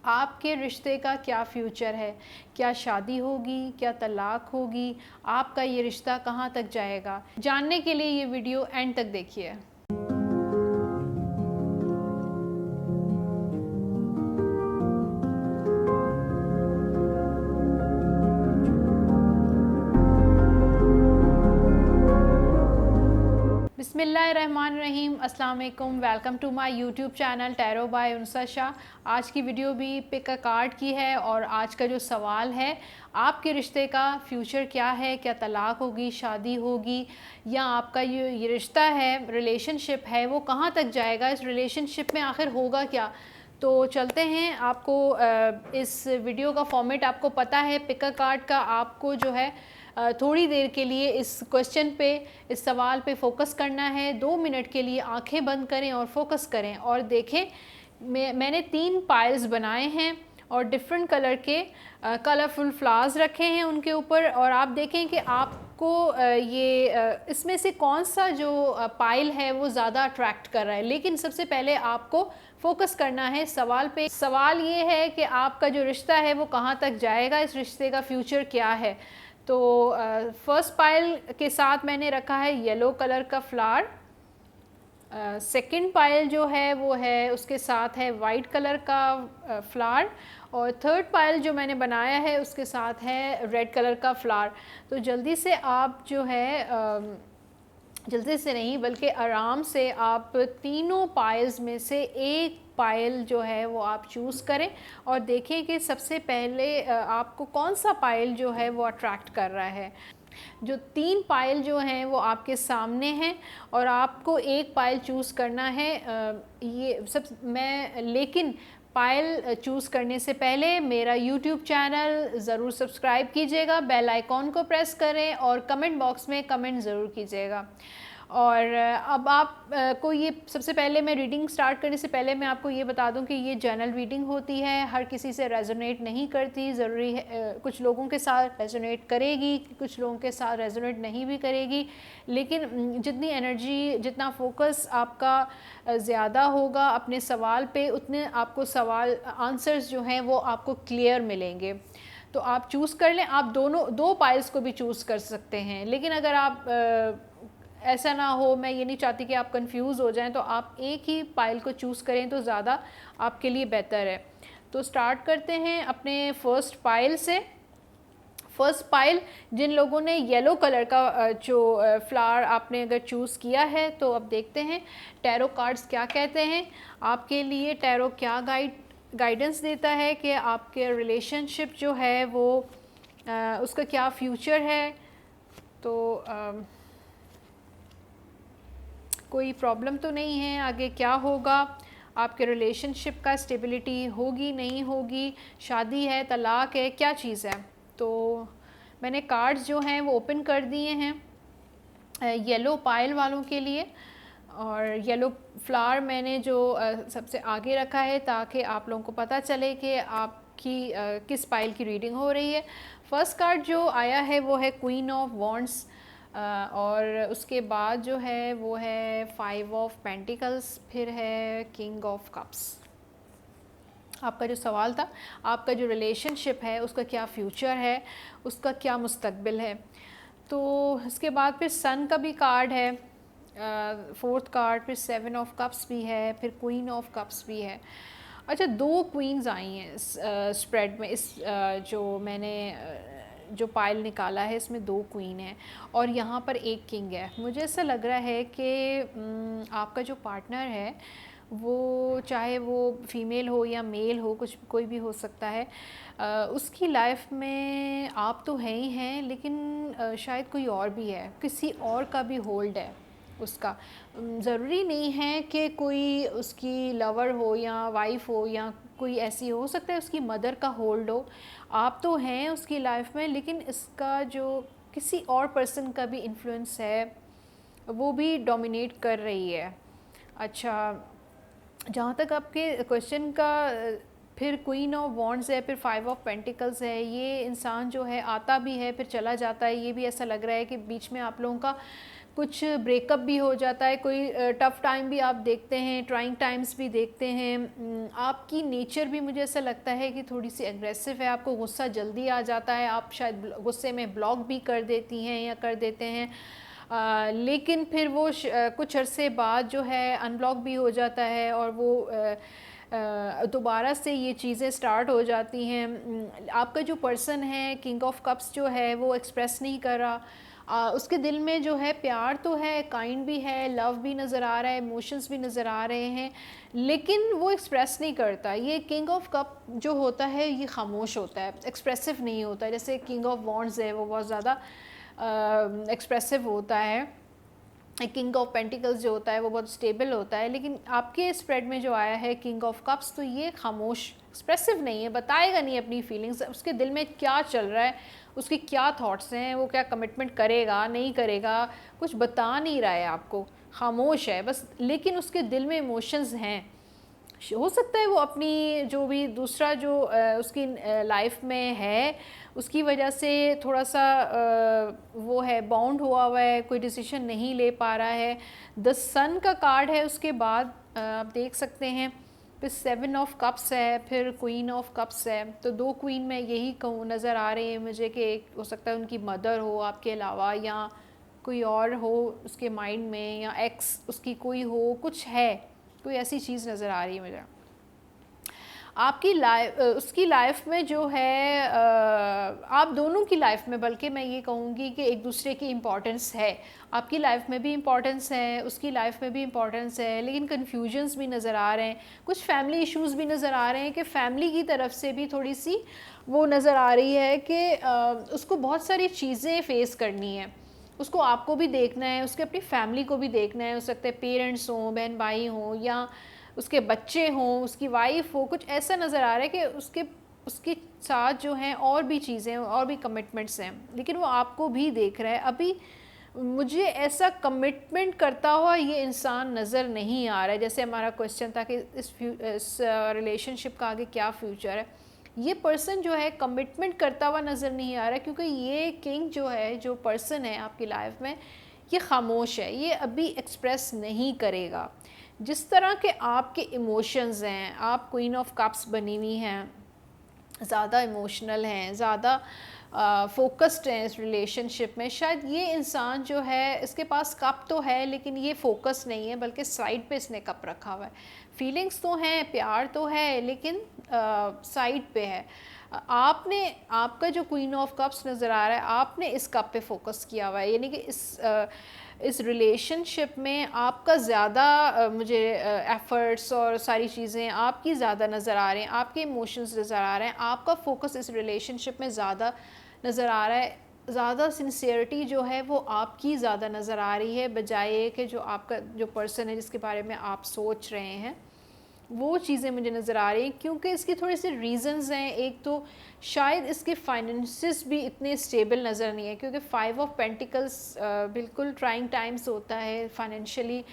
आपके रिश्ते का क्या फ्यूचर है, क्या शादी होगी, क्या तलाक होगी, आपका ये रिश्ता कहाँ तक जाएगा। जानने के लिए ये वीडियो एंड तक देखिए। बिस्मिल्लाहिर्रहमानिर्रहीम, अस्सलाम वालेकुम। Welcome to my YouTube channel tarot by Unsa Shah. आज की वीडियो भी पिक अ कार्ड की है और आज का जो सवाल है, आपके रिश्ते का फ्यूचर क्या है, क्या तलाक होगी, शादी होगी, या आपका ये रिश्ता है, रिलेशनशिप है, वो कहाँ तक जाएगा, इस रिलेशनशिप में आखिर होगा क्या। तो चलते हैं। आपको इस वीडियो का फॉर्मेट आपको पता है, पिक अ कार्ड का। आपको जो है थोड़ी देर के लिए इस क्वेश्चन पे, इस सवाल पे फोकस करना है। 2 मिनट के लिए आंखें बंद करें और फोकस करें और देखें। मैंने 3 पाइल्स बनाए हैं और डिफरेंट कलर के कलरफुल फ्लावर्स रखे हैं उनके ऊपर, और आप देखें कि आपको इसमें से कौन सा जो पाइल है वो ज़्यादा अट्रैक्ट कर रहा है। लेकिन सबसे पहले आपको फोकस करना है सवाल पे। सवाल ये है कि आपका जो रिश्ता है वो कहाँ तक जाएगा, इस रिश्ते का फ्यूचर क्या है। तो फर्स्ट पाइल के साथ मैंने रखा है येलो कलर का फ्लावर। सेकंड पाइल जो है वो है, उसके साथ है वाइट कलर का फ्लावर। और थर्ड पाइल जो मैंने बनाया है उसके साथ है रेड कलर का फ्लावर। तो जल्दी से आप जो है जल्दी से नहीं बल्कि आराम से आप तीनों पाइल्स में से एक पायल जो है वो आप चूज़ करें और देखें कि सबसे पहले आपको कौन सा पायल जो है वो अट्रैक्ट कर रहा है। जो 3 पायल जो हैं वो आपके सामने हैं और आपको एक पायल चूज़ करना है। लेकिन पायल चूज़ करने से पहले मेरा यूट्यूब चैनल ज़रूर सब्सक्राइब कीजिएगा, बेल आइकॉन को प्रेस करें और कमेंट बॉक्स में कमेंट ज़रूर कीजिएगा। और अब आप को ये सबसे पहले मैं रीडिंग स्टार्ट करने से पहले मैं आपको ये बता दूं कि ये जनरल रीडिंग होती है, हर किसी से रेजोनेट नहीं करती। ज़रूरी है कुछ लोगों के साथ रेजोनेट करेगी, कुछ लोगों के साथ रेजोनेट नहीं भी करेगी, लेकिन जितनी एनर्जी, जितना फोकस आपका ज़्यादा होगा अपने सवाल पे, उतने आपको सवाल आंसर्स जो हैं वो आपको क्लियर मिलेंगे। तो आप चूज़ कर लें। आप दो पाइल्स को भी चूज़ कर सकते हैं, लेकिन अगर आप ऐसा ना हो, मैं ये नहीं चाहती कि आप कंफ्यूज हो जाएं, तो आप एक ही पाइल को चूज़ करें तो ज़्यादा आपके लिए बेहतर है। तो स्टार्ट करते हैं अपने फर्स्ट पाइल से। फर्स्ट पाइल, जिन लोगों ने येलो कलर का जो फ्लावर आपने अगर चूज़ किया है, तो अब देखते हैं टैरो कार्ड्स क्या कहते हैं आपके लिए। टैरो क्या गाइडेंस देता है कि आपके रिलेशनशिप जो है वो उसका क्या फ्यूचर है। तो कोई प्रॉब्लम तो नहीं है, आगे क्या होगा, आपके रिलेशनशिप का स्टेबिलिटी होगी नहीं होगी, शादी है, तलाक है, क्या चीज़ है। तो मैंने कार्ड्स जो हैं वो ओपन कर दिए हैं येलो पायल वालों के लिए, और येलो फ्लावर मैंने जो सबसे आगे रखा है ताकि आप लोगों को पता चले कि आपकी किस पायल की रीडिंग हो रही है। फर्स्ट कार्ड जो आया है वो है क्वीन ऑफ वॉन्ड्स, और उसके बाद जो है वो है 5 ऑफ पेंटिकल्स, फिर है किंग ऑफ कप्स। आपका जो सवाल था, आपका जो रिलेशनशिप है उसका क्या फ्यूचर है, उसका क्या मुस्तकबिल है। तो इसके बाद फिर सन का भी कार्ड है, फोर्थ कार्ड, फिर 7 ऑफ कप्स भी है, फिर क्वीन ऑफ कप्स भी है। अच्छा, 2 क्वींस आई हैं स्प्रेड में। इस जो मैंने जो पाइल निकाला है इसमें 2 क्वीन है और यहाँ पर एक किंग है। मुझे ऐसा लग रहा है कि आपका जो पार्टनर है वो, चाहे वो फीमेल हो या मेल हो, कोई भी हो सकता है, उसकी लाइफ में आप तो हैं ही हैं, लेकिन शायद कोई और भी है, किसी और का भी होल्ड है उसका। ज़रूरी नहीं है कि कोई उसकी लवर हो या वाइफ हो या कोई ऐसी हो सकता है उसकी मदर का होल्ड हो। आप तो हैं उसकी लाइफ में, लेकिन इसका जो किसी और पर्सन का भी इन्फ्लुएंस है वो भी डोमिनेट कर रही है। अच्छा, जहाँ तक आपके क्वेश्चन का, फिर क्वीन ऑफ वॉन्ड्स है, फिर 5 ऑफ पेंटिकल्स है। ये इंसान जो है आता भी है फिर चला जाता है। ये भी ऐसा लग रहा है कि बीच में आप लोगों का कुछ ब्रेकअप भी हो जाता है, कोई टफ़ टाइम भी आप देखते हैं, ट्राइंग टाइम्स भी देखते हैं। आपकी नेचर भी मुझे ऐसा लगता है कि थोड़ी सी एग्रेसिव है, आपको गुस्सा जल्दी आ जाता है, आप शायद गुस्से में ब्लॉक भी कर देती हैं या कर देते हैं। लेकिन फिर वो कुछ अरसे बाद जो है अनब्लॉक भी हो जाता है और वो दोबारा से ये चीज़ें स्टार्ट हो जाती हैं। आपका जो पर्सन है किंग ऑफ कप्स जो है वो एक्सप्रेस नहीं कर रहा, उसके दिल में जो है प्यार तो है, काइंड भी है, लव भी नज़र आ रहा है, इमोशंस भी नज़र आ रहे हैं, लेकिन वो एक्सप्रेस नहीं करता। ये किंग ऑफ कप जो होता है ये खामोश होता है, एक्सप्रेसिव नहीं होता। जैसे किंग ऑफ वॉन्ड्स है वो बहुत ज़्यादा एक्सप्रेसिव होता है, किंग ऑफ पेंटिकल्स जो होता है वो बहुत स्टेबल होता है, लेकिन आपके स्प्रेड में जो आया है किंग ऑफ कप्स तो ये खामोश, एक्सप्रेसिव नहीं है, बताएगा नहीं अपनी फीलिंग्स, उसके दिल में क्या चल रहा है, उसके क्या थॉट्स हैं, वो क्या कमिटमेंट करेगा नहीं करेगा, कुछ बता नहीं रहा है आपको, खामोश है बस, लेकिन उसके दिल में इमोशंस हैं। हो सकता है वो अपनी जो भी दूसरा जो उसकी लाइफ में है उसकी वजह से थोड़ा सा वो है बाउंड हुआ है, कोई डिसीजन नहीं ले पा रहा है। द सन का कार्ड है उसके बाद, आप देख सकते हैं, फिर 7 ऑफ कप्स है, फिर क्वीन ऑफ कप्स है। तो 2 क्वीन में यही कहूँ नज़र आ रही है मुझे कि एक हो सकता है उनकी मदर हो आपके अलावा, या कोई और हो उसके माइंड में, या एक्स उसकी कोई हो, कुछ है, कोई ऐसी चीज़ नज़र आ रही है मुझे। आपकी लाइफ उसकी लाइफ में जो है आप दोनों की लाइफ में, बल्कि मैं ये कहूँगी कि एक दूसरे की इम्पोर्टेंस है, आपकी लाइफ में भी इम्पोर्टेंस है, उसकी लाइफ में भी इम्पोर्टेंस है, लेकिन कन्फ्यूजन्स भी नज़र आ रहे हैं, कुछ फैमिली इश्यूज़ भी नज़र आ रहे हैं कि फ़ैमिली की तरफ से भी थोड़ी सी वो नज़र आ रही है कि उसको बहुत सारी चीज़ें फ़ेस करनी है, उसको आपको भी देखना है, उसके अपनी फैमिली को भी देखना है, हो सकता है पेरेंट्स हों, बहन भाई हों, या उसके बच्चे हों, उसकी वाइफ हो, कुछ ऐसा नज़र आ रहा है कि उसके साथ जो हैं और भी चीज़ें और भी कमिटमेंट्स हैं, लेकिन वो आपको भी देख रहा है। अभी मुझे ऐसा कमिटमेंट करता हुआ ये इंसान नज़र नहीं आ रहा है। जैसे हमारा क्वेश्चन था कि इस रिलेशनशिप का आगे क्या फ्यूचर है, ये पर्सन जो है कमिटमेंट करता हुआ नज़र नहीं आ रहा है, क्योंकि ये किंग जो है, जो पर्सन है आपकी लाइफ में, ये खामोश है, ये अभी एक्सप्रेस नहीं करेगा। जिस तरह के आपके इमोशंस हैं, आप क्वीन ऑफ कप्स बनी हुई हैं, ज़्यादा इमोशनल हैं, ज़्यादा फोकस्ड हैं इस रिलेशनशिप में, शायद ये इंसान जो है इसके पास कप तो है लेकिन ये फोकस नहीं है, बल्कि साइड पे इसने कप रखा हुआ है। फीलिंग्स तो हैं, प्यार तो है, लेकिन साइड पे है। आपका जो क्वीन ऑफ कप्स नज़र आ रहा है, आपने इस कप पे फोकस किया हुआ है, यानी कि इस रिलेशनशिप में आपका ज़्यादा मुझे एफ़र्ट्स और सारी चीज़ें आपकी ज़्यादा नज़र आ रहे हैं, आपके इमोशंस नज़र आ रहे हैं, आपका फोकस इस रिलेशनशिप में ज़्यादा नज़र आ रहा है, ज़्यादा सिंसियरिटी जो है वो आपकी ज़्यादा नज़र आ रही है, बजाय कि जो आपका जो पर्सन है जिसके बारे में आप सोच रहे हैं वो चीज़ें मुझे नज़र आ रही हैं। क्योंकि इसकी थोड़ी सी रीज़न्स हैं, एक तो शायद इसके फाइनेंसिस भी इतने स्टेबल नज़र नहीं है, क्योंकि 5 ऑफ पेंटिकल्स बिल्कुल ट्राइंग टाइम्स होता है, फाइनेंशियली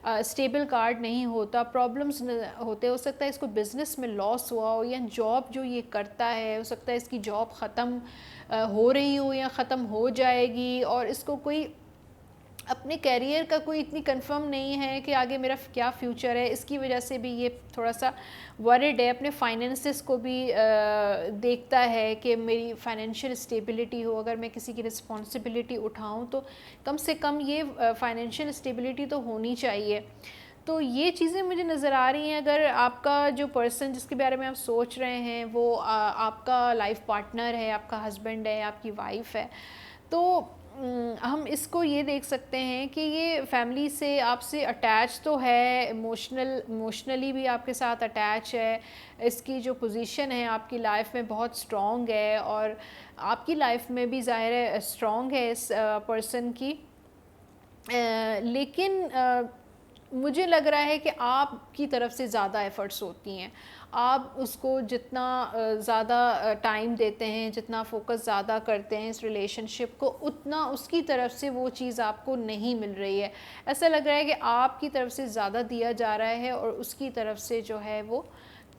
स्टेबल कार्ड नहीं होता, प्रॉब्लम्स होते, हो सकता है इसको बिज़नेस में लॉस हुआ हो, या जॉब जो ये करता है हो सकता है इसकी जॉब ख़त्म हो रही हो या ख़त्म हो जाएगी, और इसको कोई अपने कैरियर का कोई इतनी कंफर्म नहीं है कि आगे मेरा क्या फ्यूचर है, इसकी वजह से भी ये थोड़ा सा वरिड है। अपने फाइनेंसेस को भी देखता है कि मेरी फाइनेंशियल स्टेबिलिटी हो, अगर मैं किसी की रिस्पॉन्सिबिलिटी उठाऊं तो कम से कम ये फाइनेंशियल स्टेबिलिटी तो होनी चाहिए। तो ये चीज़ें मुझे नज़र आ रही हैं। अगर आपका जो पर्सन जिसके बारे में आप सोच रहे हैं वो आपका लाइफ पार्टनर है, आपका हस्बैंड है, आपकी वाइफ है, तो हम इसको ये देख सकते हैं कि ये फैमिली से आपसे अटैच तो है, इमोशनली भी आपके साथ अटैच है, इसकी जो पोजीशन है आपकी लाइफ में बहुत स्ट्रॉन्ग है, और आपकी लाइफ में भी ज़ाहिर है स्ट्रॉन्ग है इस पर्सन की। लेकिन मुझे लग रहा है कि आपकी तरफ से ज़्यादा एफ़र्ट्स होती हैं, आप उसको जितना ज़्यादा टाइम देते हैं, जितना फोकस ज़्यादा करते हैं इस रिलेशनशिप को, उतना उसकी तरफ से वो चीज़ आपको नहीं मिल रही है। ऐसा लग रहा है कि आपकी तरफ से ज़्यादा दिया जा रहा है और उसकी तरफ से जो है वो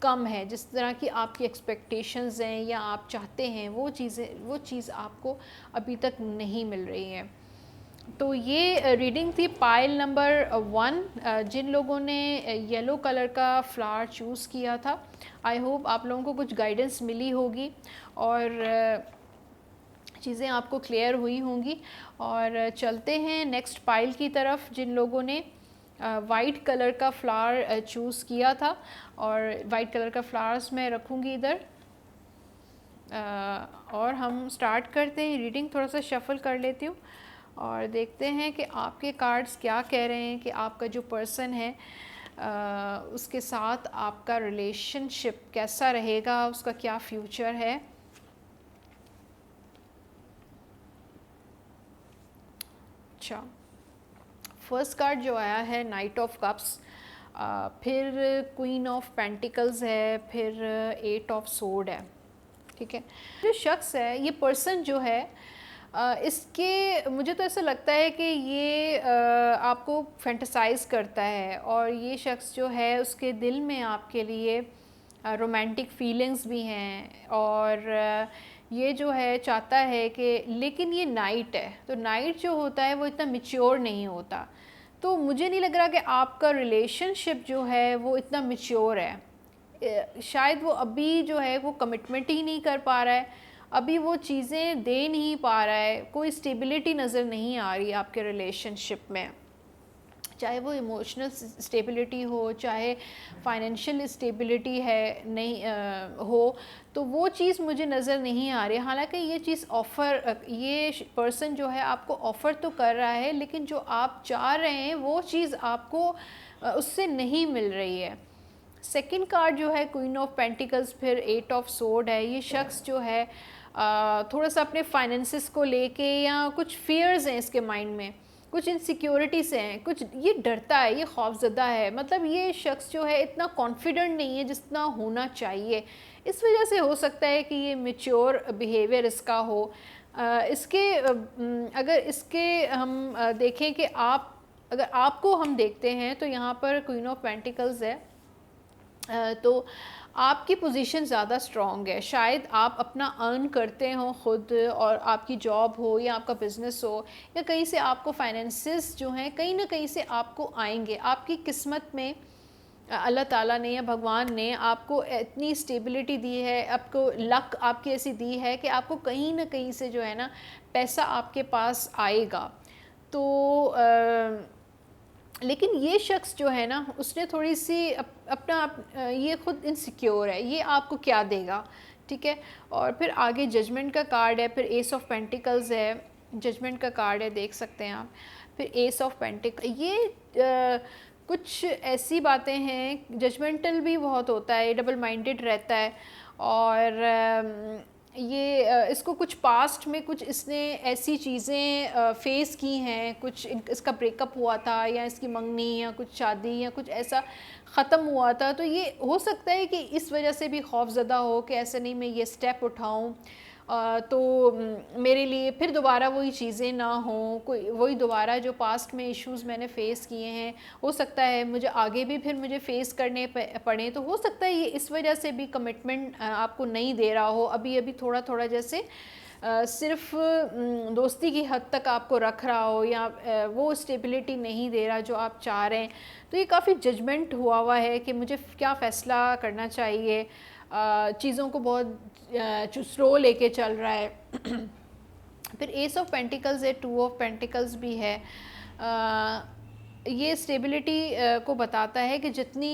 कम है। जिस तरह की आपकी एक्सपेक्टेशंस हैं या आप चाहते हैं वो चीज़ आपको अभी तक नहीं मिल रही है। तो ये रीडिंग थी पाइल नंबर 1। जिन लोगों ने येलो कलर का फ्लावर चूज़ किया था, आई होप आप लोगों को कुछ गाइडेंस मिली होगी और चीज़ें आपको क्लियर हुई होंगी। और चलते हैं नेक्स्ट पाइल की तरफ। जिन लोगों ने वाइट कलर का फ्लावर चूज़ किया था, और वाइट कलर का फ्लावर्स मैं रखूँगी इधर। और हम स्टार्ट करते हैं रीडिंग। थोड़ा सा शफल कर लेती हूँ और देखते हैं कि आपके कार्ड्स क्या कह रहे हैं कि आपका जो पर्सन है उसके साथ आपका रिलेशनशिप कैसा रहेगा, उसका क्या फ्यूचर है। अच्छा, फर्स्ट कार्ड जो आया है नाइट ऑफ कप्स, फिर क्वीन ऑफ पेंटिकल्स है, फिर एट ऑफ सोर्ड है। ठीक है, जो शख्स है, ये पर्सन जो है, इसके मुझे तो ऐसा लगता है कि ये आपको फैंटसाइज करता है, और ये शख्स जो है उसके दिल में आपके लिए रोमांटिक फीलिंग्स भी हैं, और ये जो है चाहता है कि, लेकिन ये नाइट है, तो नाइट जो होता है वो इतना मैच्योर नहीं होता। तो मुझे नहीं लग रहा कि आपका रिलेशनशिप जो है वो इतना मैच्योर है। शायद वो अभी जो है वो कमिटमेंट ही नहीं कर पा रहा है, अभी वो चीज़ें दे नहीं पा रहा है, कोई स्टेबिलिटी नज़र नहीं आ रही आपके रिलेशनशिप में, चाहे वो इमोशनल स्टेबिलिटी हो, चाहे फाइनेंशियल स्टेबिलिटी है नहीं हो, तो वो चीज़ मुझे नज़र नहीं आ रही। हालांकि ये चीज़ ऑफ़र, ये पर्सन जो है आपको ऑफ़र तो कर रहा है, लेकिन जो आप चाह रहे हैं वो चीज़ आपको उससे नहीं मिल रही है। सेकंड कार्ड जो है क्वीन ऑफ पेंटिकल्स, फिर एट ऑफ सोर्ड है। ये शख्स जो है थोड़ा सा अपने फाइनेंसिस को लेके, या कुछ फियर्स हैं इसके माइंड में, कुछ इनसिक्योरिटीज़ हैं, कुछ ये डरता है, ये खौफज़दा है। मतलब ये शख्स जो है इतना कॉन्फिडेंट नहीं है जितना होना चाहिए। इस वजह से हो सकता है कि ये मैच्योर बिहेवियर इसका हो। अगर इसके हम देखें कि अगर आपको हम देखते हैं, तो यहाँ पर क्वीन ऑफ पेंटिकल्स है, तो आपकी पोजीशन ज़्यादा स्ट्रॉन्ग है। शायद आप अपना अर्न करते हो खुद, और आपकी जॉब हो या आपका बिज़नेस हो, या कहीं से आपको फाइनेंसेस जो हैं कहीं ना कहीं से आपको आएंगे। आपकी किस्मत में अल्लाह ताला ने या भगवान ने आपको इतनी स्टेबिलिटी दी है, आपको लक आपकी ऐसी दी है कि आपको कहीं ना कहीं से जो है ना पैसा आपके पास आएगा। तो लेकिन ये शख्स जो है ना, उसने थोड़ी सी ये खुद इनसिक्योर है, ये आपको क्या देगा। ठीक है, और फिर आगे जजमेंट का कार्ड है, फिर एस ऑफ पेंटिकल्स है, जजमेंट का कार्ड है, देख सकते हैं आप। फिर एस ऑफ पेंटिकल, ये कुछ ऐसी बातें हैं, जजमेंटल भी बहुत होता है, डबल माइंडेड रहता है, और ये इसको कुछ पास्ट में कुछ इसने ऐसी चीज़ें फेस की हैं, कुछ इसका ब्रेकअप हुआ था, या इसकी मंगनी, या कुछ शादी, या कुछ ऐसा ख़त्म हुआ था। तो ये हो सकता है कि इस वजह से भी खौफज़दा हो कि ऐसे नहीं मैं ये स्टेप उठाऊं तो मेरे लिए फिर दोबारा वही चीज़ें ना हों, कोई वही दोबारा जो पास्ट में इश्यूज़ मैंने फ़ेस किए हैं, हो सकता है मुझे आगे भी फिर मुझे फ़ेस करने पड़े। तो हो सकता है ये इस वजह से भी कमिटमेंट आपको नहीं दे रहा हो, अभी अभी थोड़ा थोड़ा जैसे सिर्फ दोस्ती की हद तक आपको रख रहा हो, या वो स्टेबिलिटी नहीं दे रहा जो आप चाह रहे हैं। तो ये काफ़ी जजमेंट हुआ है कि मुझे क्या फ़ैसला करना चाहिए, चीज़ों को बहुत स्लो लेके चल रहा है। फिर एस ऑफ पेंटिकल्स है, टू ऑफ पेंटिकल्स भी है। ये स्टेबिलिटी को बताता है कि जितनी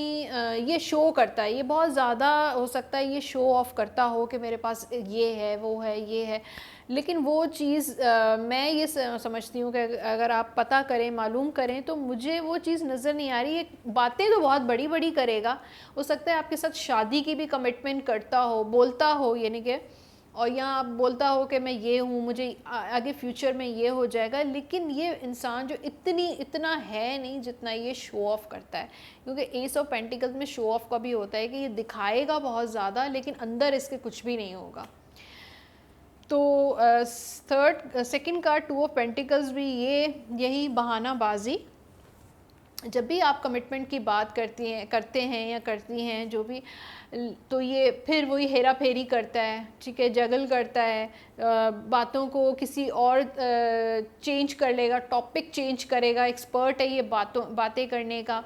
ये शो करता है, ये बहुत ज़्यादा हो सकता है ये शो ऑफ करता हो कि मेरे पास ये है, वो है, ये है, लेकिन वो चीज़ मैं ये समझती हूँ कि अगर आप पता करें, मालूम करें, तो मुझे वो चीज़ नज़र नहीं आ रही। ये बातें तो बहुत बड़ी बड़ी करेगा, हो सकता है आपके साथ शादी की भी कमिटमेंट करता हो, बोलता हो, यानी कि, और यहाँ आप बोलता हो कि मैं ये हूँ, मुझे आगे फ्यूचर में ये हो जाएगा, लेकिन ये इंसान जो इतना है नहीं जितना ये शो ऑफ़ करता है। क्योंकि एस ऑफ पेंटिकल्स में शो ऑफ़ का भी होता है कि ये दिखाएगा बहुत ज़्यादा, लेकिन अंदर इसके कुछ भी नहीं होगा। तो second card two of pentacles भी यही बहानाबाजी, जब भी आप कमिटमेंट की बात करते हैं या करती हैं जो भी, तो ये फिर वही हेरा फेरी करता है, ठीक है, जगल करता है, बातों को किसी और चेंज कर लेगा, टॉपिक चेंज करेगा, एक्सपर्ट है ये बातें करने का,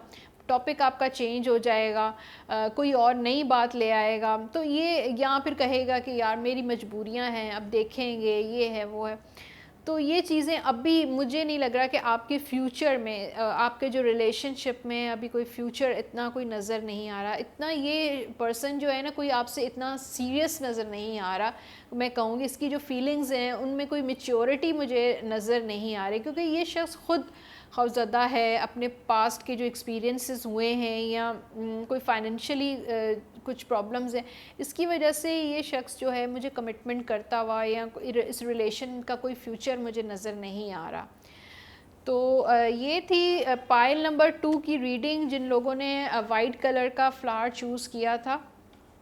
टॉपिक आपका चेंज हो जाएगा, कोई और नई बात ले आएगा, तो ये या फिर कहेगा कि यार मेरी मजबूरियां हैं, अब देखेंगे, ये है वो है। तो ये चीज़ें अभी मुझे नहीं लग रहा कि आपके फ्यूचर में, आपके जो रिलेशनशिप में अभी कोई फ्यूचर इतना कोई नज़र नहीं आ रहा, इतना ये पर्सन जो है ना कोई आपसे इतना सीरियस नज़र नहीं आ रहा। मैं कहूँगी इसकी जो फीलिंग्स हैं उनमें कोई मैच्योरिटी मुझे नज़र नहीं आ रही, क्योंकि ये शख्स खुद खौफज़दा है, अपने पास्ट के जो एक्सपीरियंसेस हुए हैं या कोई फाइनेंशियली कुछ प्रॉब्लम्स हैं, इसकी वजह से ये शख्स जो है मुझे कमिटमेंट करता हुआ या इस रिलेशन का कोई फ्यूचर मुझे नज़र नहीं आ रहा। तो ये थी पाइल नंबर 2 की रीडिंग, जिन लोगों ने वाइट कलर का फ्लावर चूज़ किया था।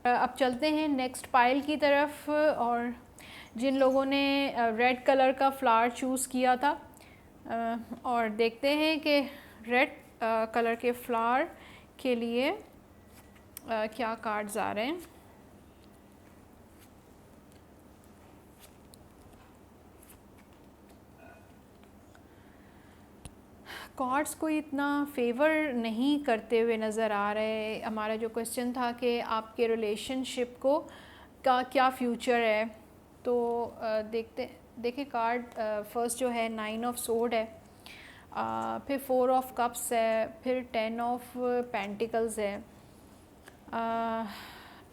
अब चलते हैं नेक्स्ट पाइल की तरफ, और जिन लोगों ने रेड कलर का फ्लावर चूज़ किया था, और देखते हैं कि रेड कलर के फ्लावर के लिए क्या कार्ड्स आ रहे हैं। कार्ड्स कोई इतना फेवर नहीं करते हुए नज़र आ रहे। हमारा जो क्वेश्चन था कि आपके रिलेशनशिप को का क्या फ्यूचर है, तो देखिए कार्ड फर्स्ट जो है 9 ऑफ सोर्ड है, फिर 4 ऑफ कप्स है, फिर 10 ऑफ पेंटिकल्स है,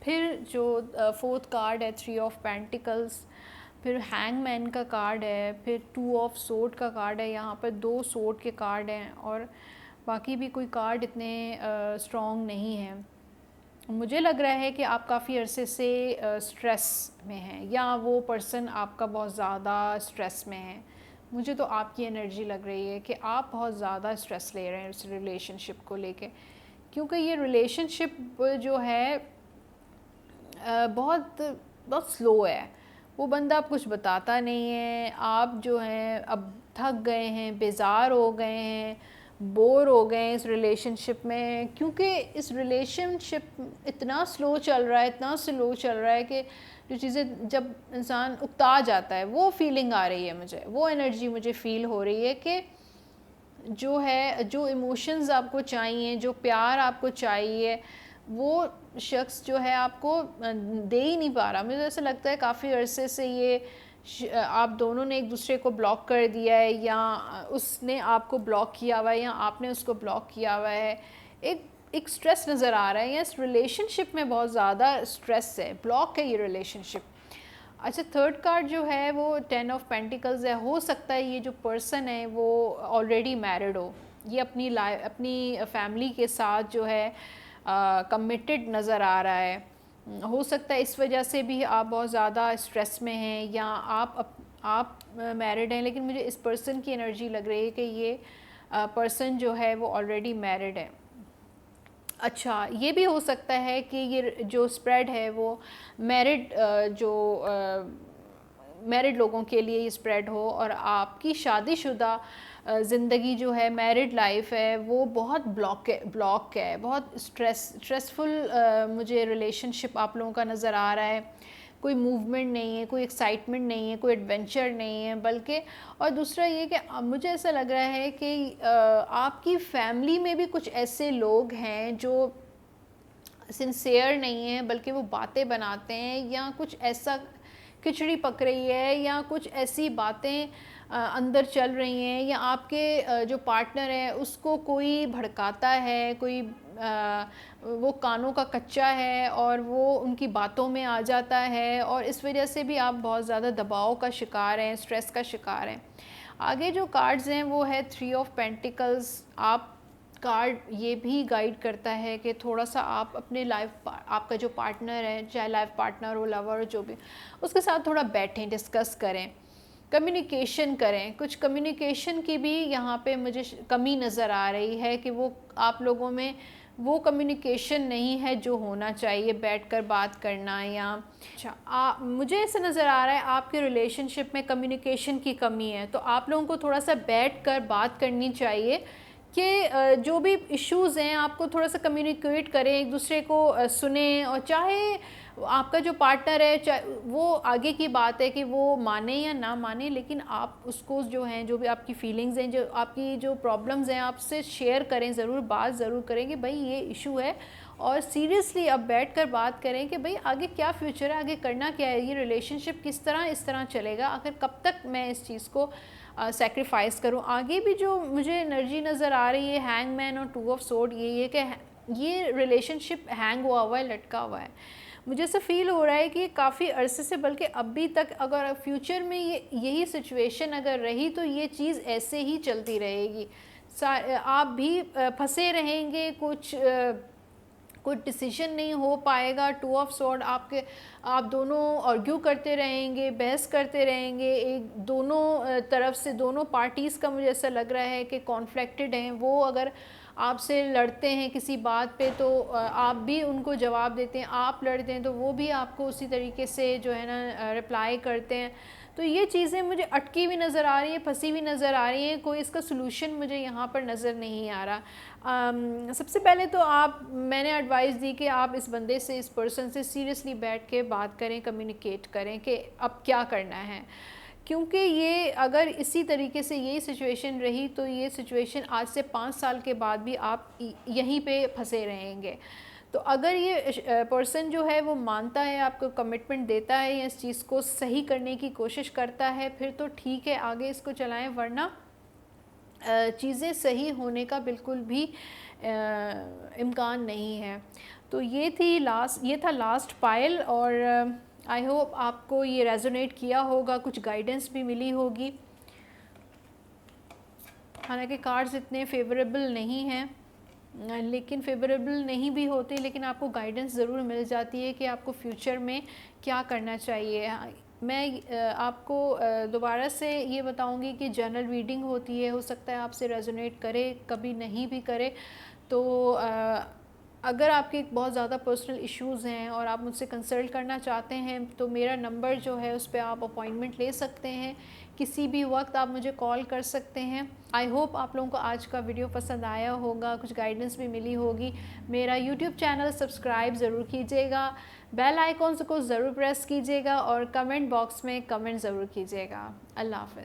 फिर जो फोर्थ कार्ड है 3 ऑफ पेंटिकल्स, फिर हैंगमैन का कार्ड है, फिर 2 ऑफ सोर्ड का कार्ड है। यहाँ पर 2 सोर्ड के कार्ड हैं और बाकी भी कोई कार्ड इतने स्ट्रॉन्ग नहीं हैं। मुझे लग रहा है कि आप काफ़ी अरसे से स्ट्रेस में हैं, या वो पर्सन आपका बहुत ज़्यादा स्ट्रेस में है। मुझे तो आपकी एनर्जी लग रही है कि आप बहुत ज़्यादा स्ट्रेस ले रहे हैं इस रिलेशनशिप को लेके, क्योंकि ये रिलेशनशिप जो है बहुत बहुत स्लो है। वो बंदा आप कुछ बताता नहीं है, आप जो हैं अब थक गए हैं, बेजार हो गए हैं, बोर हो गए हैं इस रिलेशनशिप में, क्योंकि इस रिलेशनशिप इतना स्लो चल रहा है, इतना स्लो चल रहा है कि जो चीज़ें जब इंसान उकता जाता है, वो फीलिंग आ रही है मुझे, वो एनर्जी मुझे फ़ील हो रही है कि जो है, जो इमोशंस आपको चाहिए, जो प्यार आपको चाहिए, वो शख्स जो है आपको दे ही नहीं पा रहा। मुझे ऐसा लगता है काफ़ी अरसे से ये आप दोनों ने एक दूसरे को ब्लॉक कर दिया है, या उसने आपको ब्लॉक किया हुआ है, या आपने उसको ब्लॉक किया हुआ है। एक स्ट्रेस नज़र आ रहा है, या इस रिलेशनशिप में बहुत ज़्यादा स्ट्रेस है, ब्लॉक है ये रिलेशनशिप। अच्छा, थर्ड कार्ड जो है वो 10 ऑफ पेंटिकल्स है। हो सकता है ये जो पर्सन है वो ऑलरेडी मैरिड हो, ये अपनी फैमिली के साथ जो है कमिटेड नज़र आ रहा है। हो सकता है इस वजह से भी आप बहुत ज़्यादा स्ट्रेस में हैं, या आप मैरिड हैं, लेकिन मुझे इस पर्सन की एनर्जी लग रही है कि ये पर्सन जो है वो ऑलरेडी मैरिड है। अच्छा, ये भी हो सकता है कि ये जो स्प्रेड है वो मैरिड लोगों के लिए ये स्प्रेड हो, और आपकी शादीशुदा ज़िंदगी जो है, मैरिड लाइफ है, वो बहुत ब्लॉक है, बहुत स्ट्रेसफुल मुझे रिलेशनशिप आप लोगों का नज़र आ रहा है। कोई मूवमेंट नहीं है, कोई एक्साइटमेंट नहीं है, कोई एडवेंचर नहीं है, बल्कि और दूसरा ये कि मुझे ऐसा लग रहा है कि आपकी फैमिली में भी कुछ ऐसे लोग हैं जो सिंसियर नहीं हैं, बल्कि वो बातें बनाते हैं, या कुछ ऐसा खिचड़ी पक रही है, या कुछ ऐसी बातें अंदर चल रही हैं, या आपके जो पार्टनर है उसको कोई भड़काता है, कोई वो कानों का कच्चा है और वो उनकी बातों में आ जाता है, और इस वजह से भी आप बहुत ज़्यादा दबाव का शिकार हैं, स्ट्रेस का शिकार हैं। आगे जो कार्ड्स हैं वो है 3 ऑफ पेंटिकल्स। आप कार्ड ये भी गाइड करता है कि थोड़ा सा आप अपने आपका जो पार्टनर है, चाहे लाइफ पार्टनर हो, लवर, जो भी, उसके साथ थोड़ा बैठें, डिस्कस करें, कम्युनिकेशन करें। कुछ कम्युनिकेशन की भी यहाँ पे मुझे कमी नज़र आ रही है कि वो आप लोगों में वो कम्युनिकेशन नहीं है जो होना चाहिए, बैठकर बात करना। या अच्छा, मुझे ऐसा नज़र आ रहा है आपके रिलेशनशिप में कम्युनिकेशन की कमी है, तो आप लोगों को थोड़ा सा बैठकर बात करनी चाहिए कि जो भी इश्यूज़ हैं आपको थोड़ा सा कम्युनिकेट करें, एक दूसरे को सुने, और चाहे आपका जो पार्टनर है, चाहे वो आगे की बात है कि वो माने या ना माने, लेकिन आप उसको जो हैं, जो भी आपकी फीलिंग्स हैं, जो आपकी जो प्रॉब्लम्स हैं, आपसे शेयर करें ज़रूर, बात ज़रूर करें कि भाई ये इशू है, और सीरियसली अब बैठ कर बात करें कि भाई आगे क्या फ्यूचर है, आगे करना क्या है, ये रिलेशनशिप किस तरह इस तरह चलेगा, आखिर कब तक मैं इस चीज़ को सेक्रीफाइस करूं। आगे भी जो मुझे एनर्जी नज़र आ रही है हैंगमैन और 2 ऑफ सोर्ड, ये कि ये रिलेशनशिप हैंग हुआ है, लटका हुआ है। मुझे ऐसा फील हो रहा है कि काफ़ी अरसे से, बल्कि अभी तक, अगर फ्यूचर में ये यही सिचुएशन अगर रही तो ये चीज़ ऐसे ही चलती रहेगी। आप भी फंसे रहेंगे, कोई डिसीजन नहीं हो पाएगा। 2 ऑफ सॉर्ड, आप दोनों आर्ग्यू करते रहेंगे, बहस करते रहेंगे, एक दोनों तरफ से, दोनों पार्टीज़ का मुझे ऐसा लग रहा है कि कॉन्फ्लिक्टेड हैं। वो अगर आपसे लड़ते हैं किसी बात पे तो आप भी उनको जवाब देते हैं, आप लड़ते हैं तो वो भी आपको उसी तरीके से जो है ना रिप्लाई करते हैं। तो ये चीज़ें मुझे अटकी हुई नज़र आ रही हैं, फंसी हुई नज़र आ रही हैं, कोई इसका सलूशन मुझे यहाँ पर नज़र नहीं आ रहा। सबसे पहले तो मैंने एडवाइस दी कि आप इस बंदे से, इस पर्सन से सीरियसली बैठ के बात करें, कम्युनिकेट करें कि अब क्या करना है, क्योंकि ये अगर इसी तरीके से यही सिचुएशन रही तो ये सिचुएशन आज से 5 साल के बाद भी आप यहीं पे फंसे रहेंगे। तो अगर ये पर्सन जो है वो मानता है, आपको कमिटमेंट देता है या इस चीज़ को सही करने की कोशिश करता है, फिर तो ठीक है, आगे इसको चलाएं, वरना चीज़ें सही होने का बिल्कुल भी इम्कान नहीं है। तो ये था लास्ट पाइल, और आई होप आपको ये रेजोनेट किया होगा, कुछ गाइडेंस भी मिली होगी। हालांकि कार्ड्स इतने फेवरेबल नहीं हैं, लेकिन फेवरेबल नहीं भी होते, लेकिन आपको गाइडेंस ज़रूर मिल जाती है कि आपको फ्यूचर में क्या करना चाहिए। मैं आपको दोबारा से ये बताऊंगी कि जनरल रीडिंग होती है, हो सकता है आपसे रेजोनेट करे, कभी नहीं भी करे। तो अगर आपके बहुत ज़्यादा पर्सनल इश्यूज़ हैं और आप मुझसे कंसल्ट करना चाहते हैं तो मेरा नंबर जो है उस पर आप अपॉइंटमेंट ले सकते हैं, किसी भी वक्त आप मुझे कॉल कर सकते हैं। आई होप आप लोगों को आज का वीडियो पसंद आया होगा, कुछ गाइडेंस भी मिली होगी। मेरा यूट्यूब चैनल सब्सक्राइब ज़रूर कीजिएगा, बेल आइकॉन को ज़रूर प्रेस कीजिएगा, और कमेंट बॉक्स में कमेंट ज़रूर कीजिएगा। अल्लाह हाफ़िज़।